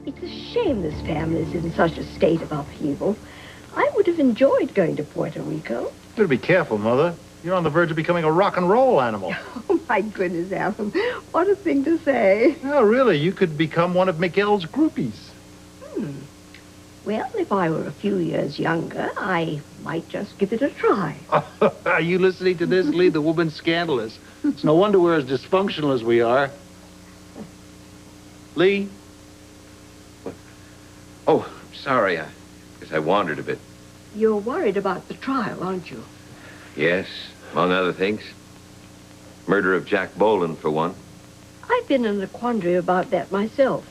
It's a shame this family is in such a state of upheaval. I would have enjoyed going to Puerto Rico. Better be careful, Mother. You're on the verge of becoming a rock and roll animal. Oh, my goodness, Alan. What a thing to say. No, really, you could become one of Miguel's groupies. Well, if I were a few years younger, I might just give it a try. Are you listening to this? Lee, the woman's scandalous. It's no wonder we're as dysfunctional as we are. Lee? What? Oh, sorry. I guess I wandered a bit. You're worried about the trial, aren't you? Yes, among other things. Murder of Jack Boland, for one. I've been in a quandary about that myself.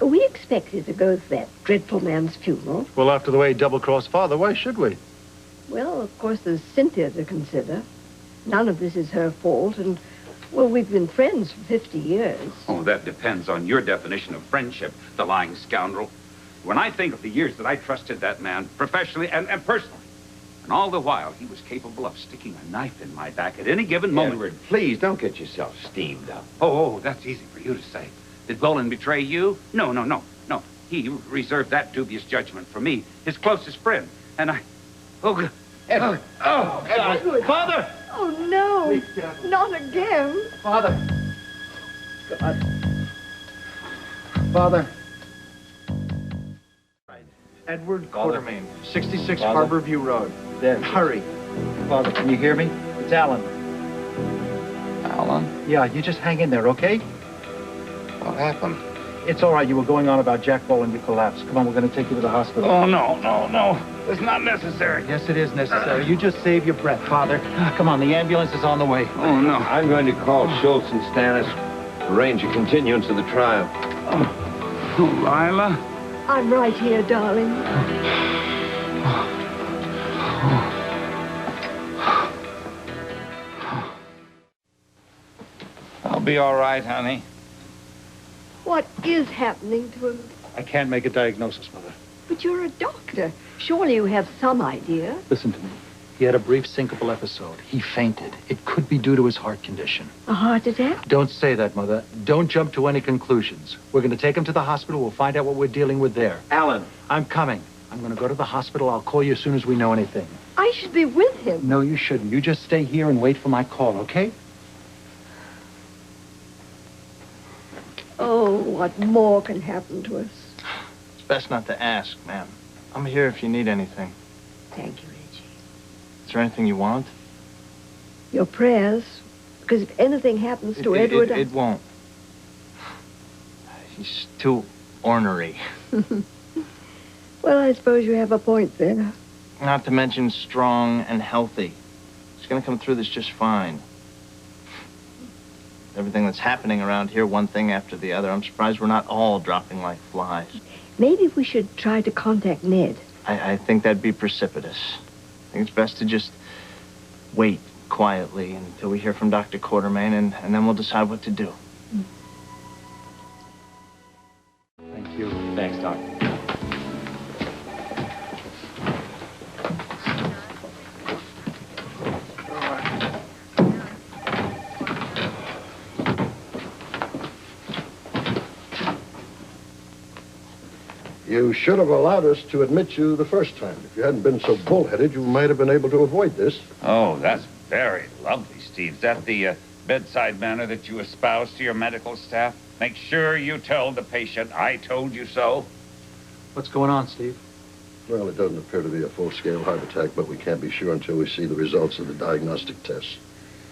We expected to go to that dreadful man's funeral. Well, after the way he double-crossed Father, why should we? Well, of course, there's Cynthia to consider. None of this is her fault, and, well, we've been friends for 50 years. Oh, that depends on your definition of friendship, the lying scoundrel. When I think of the years that I trusted that man, professionally and personally, and all the while he was capable of sticking a knife in my back at any given moment. Edward, please don't get yourself steamed up. Oh, that's easy for you to say. Did Boland betray you? No. He reserved that dubious judgment for me, his closest friend. And I... Oh, God. Edward. Oh, Edward. Father! Oh, no. Not again. Father. God. Father. Edward Quartermain, 66 Harbor View Road. There. Hurry. Father, can you hear me? It's Alan. Alan? Yeah, you just hang in there, okay? What happened? It's all right. You were going on about Jack Boland. You collapsed. Come on, we're going to take you to the hospital. Oh, no. It's not necessary. Yes, it is necessary. You just save your breath, Father. Come on, the ambulance is on the way. Oh, no. I'm going to call Schultz and Stannis, arrange a continuance of the trial. Oh, Lila? I'm right here, darling. I'll be all right, honey. What is happening to him? I can't make a diagnosis, Mother. But you're a doctor. Surely you have some idea. Listen to me. He had a brief syncopal episode. He fainted. It could be due to his heart condition. A heart attack? Don't say that, Mother. Don't jump to any conclusions. We're going to take him to the hospital. We'll find out what we're dealing with there. Alan. I'm coming. I'm going to go to the hospital. I'll call you as soon as we know anything. I should be with him. No, you shouldn't. You just stay here and wait for my call, okay? Oh, what more can happen to us? It's best not to ask, ma'am. I'm here if you need anything. Thank you, Reggie. Is there anything you want? Your prayers. Because if anything happens to Edward... It won't. He's too ornery. Well, I suppose you have a point there. Not to mention strong and healthy. He's gonna come through this just fine. Everything that's happening around here, one thing after the other. I'm surprised we're not all dropping like flies. Maybe we should try to contact Ned. I think that'd be precipitous. I think it's best to just wait quietly until we hear from Dr. Quartermain, and then we'll decide what to do. Thank you. Thanks, Doc. You should have allowed us to admit you the first time. If you hadn't been so bullheaded, you might have been able to avoid this. Oh, that's very lovely, Steve. Is that the bedside manner that you espouse to your medical staff? Make sure you tell the patient I told you so. What's going on, Steve? Well, it doesn't appear to be a full-scale heart attack, but we can't be sure until we see the results of the diagnostic tests.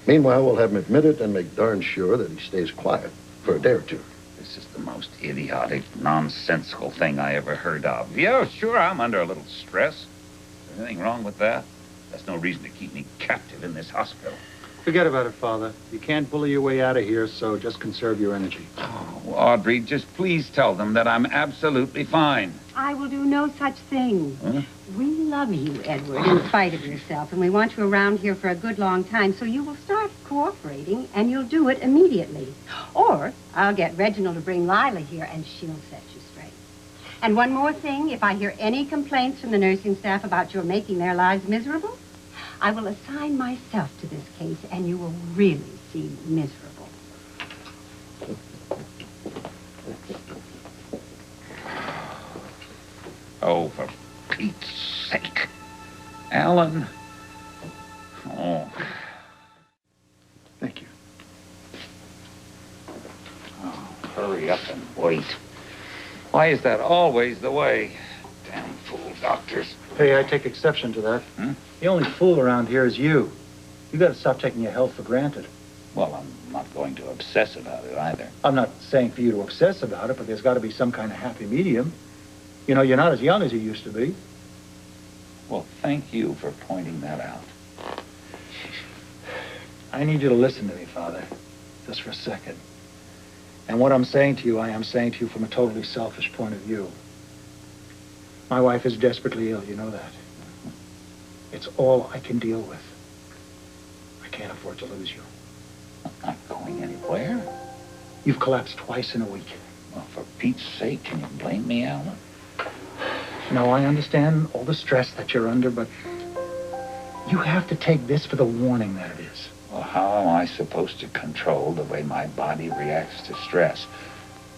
Meanwhile, we'll have him admitted and make darn sure that he stays quiet for a day or two. This is the most idiotic, nonsensical thing I ever heard of. Yeah, sure, I'm under a little stress. Is there anything wrong with that? That's no reason to keep me captive in this hospital. Forget about it, Father. You can't bully your way out of here, so just conserve your energy. Oh, Audrey, just please tell them that I'm absolutely fine. I will do no such thing. Huh? We love you, Edward, in spite of yourself, and we want you around here for a good long time, so you will start cooperating, and you'll do it immediately. Or I'll get Reginald to bring Lila here, and she'll set you straight. And one more thing, if I hear any complaints from the nursing staff about your making their lives miserable, I will assign myself to this case, and you will really seem miserable. Oh, for Pete's sake. Alan. Oh. Thank you. Oh, hurry up and wait. Why is that always the way? Damn fool doctors. Hey, I take exception to that. The only fool around here is you. You got to stop taking your health for granted. Well, I'm not going to obsess about it either. I'm not saying for you to obsess about it, but there's got to be some kind of happy medium. You know, you're not as young as you used to be. Well, thank you for pointing that out. I need you to listen to me, Father, just for a second. And what I'm saying to you, I am saying to you from a totally selfish point of view. My wife is desperately ill, you know that. It's all I can deal with. I can't afford to lose you. I'm not going anywhere. You've collapsed twice in a week. Well, for Pete's sake, can you blame me, Alan? No, I understand all the stress that you're under, but you have to take this for the warning that it is. Well, how am I supposed to control the way my body reacts to stress?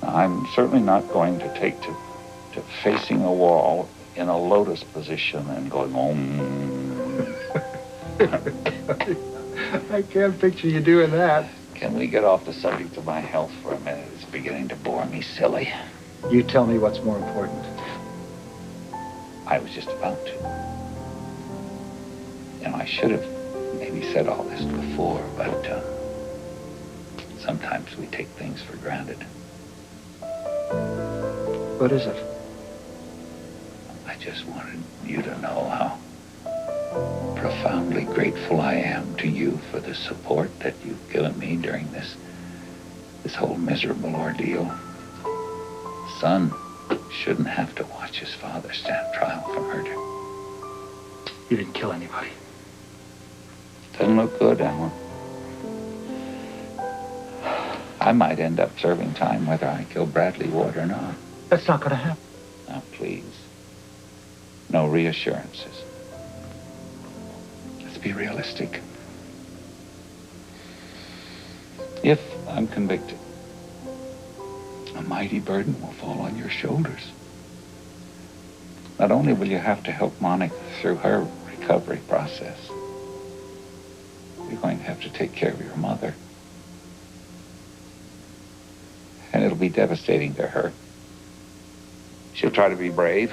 I'm certainly not going to take to facing a wall in a lotus position and going, I can't picture you doing that. Can we get off the subject of my health for a minute? It's beginning to bore me silly. You tell me what's more important. I was just about to. You know, I should have maybe said all this before, but sometimes we take things for granted. What is it? I just wanted you to know how profoundly grateful I am to you for the support that you've given me during this whole miserable ordeal. Son shouldn't have to watch his father stand trial for murder. You didn't kill anybody. Doesn't look good, Alan. I might end up serving time whether I kill Bradley Ward or not. That's not going to happen. Now, please. No reassurances. Let's be realistic. If I'm convicted, a mighty burden will fall on your shoulders. Not only will you have to help Monica through her recovery process, you're going to have to take care of your mother. And it'll be devastating to her. She'll try to be brave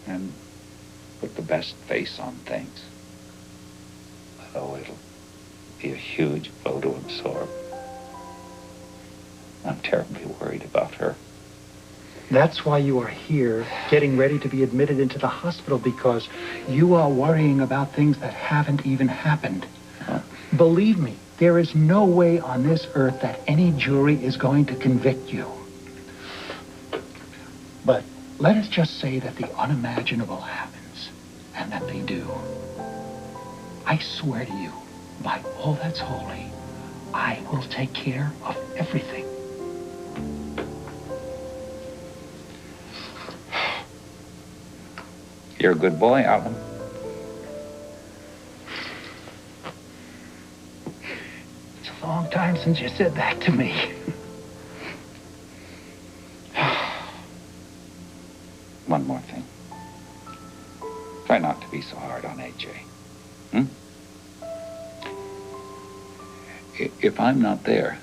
and put the best face on things. But, oh, it'll be a huge blow to absorb. I'm terribly worried about her. That's why you are here, getting ready to be admitted into the hospital, because you are worrying about things that haven't even happened. Huh? Believe me, there is no way on this earth that any jury is going to convict you. But let us just say that the unimaginable happens, and that they do. I swear to you, by all that's holy, I will take care of everything. You're a good boy, Alan. It's a long time since you said that to me. One more thing. Try not to be so hard on AJ. Hmm? If I'm not there,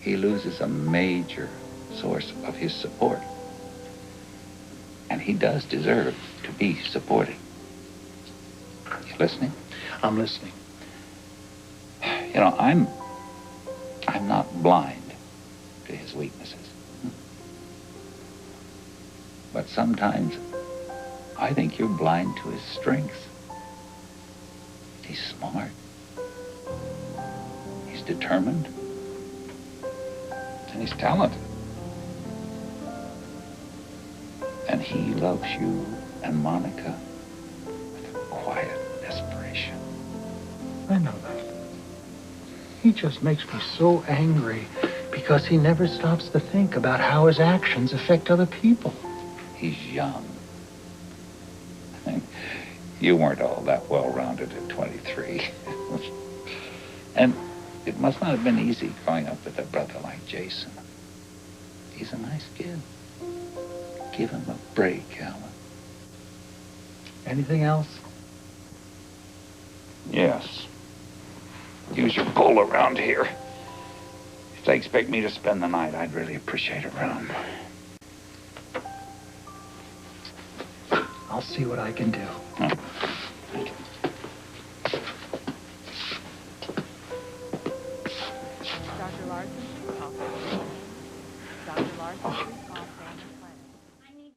he loses a major source of his support. And he does deserve to be supported. You listening? I'm listening. You know, I'm not blind to his weaknesses. But sometimes I think you're blind to his strengths. He's smart. He's determined. And he's talented. And he loves you and Monica with a quiet desperation. I know that. He just makes me so angry because he never stops to think about how his actions affect other people. He's young. You weren't all that well-rounded at 23. And it must not have been easy growing up with a brother like Jason. He's a nice kid. Give him a break, Alan. Anything else? Yes. Use your pull around here. If they expect me to spend the night, I'd really appreciate it, Ron. I'll see what I can do. Oh, thank you. Dr. Larson, please. Dr. Larson, please.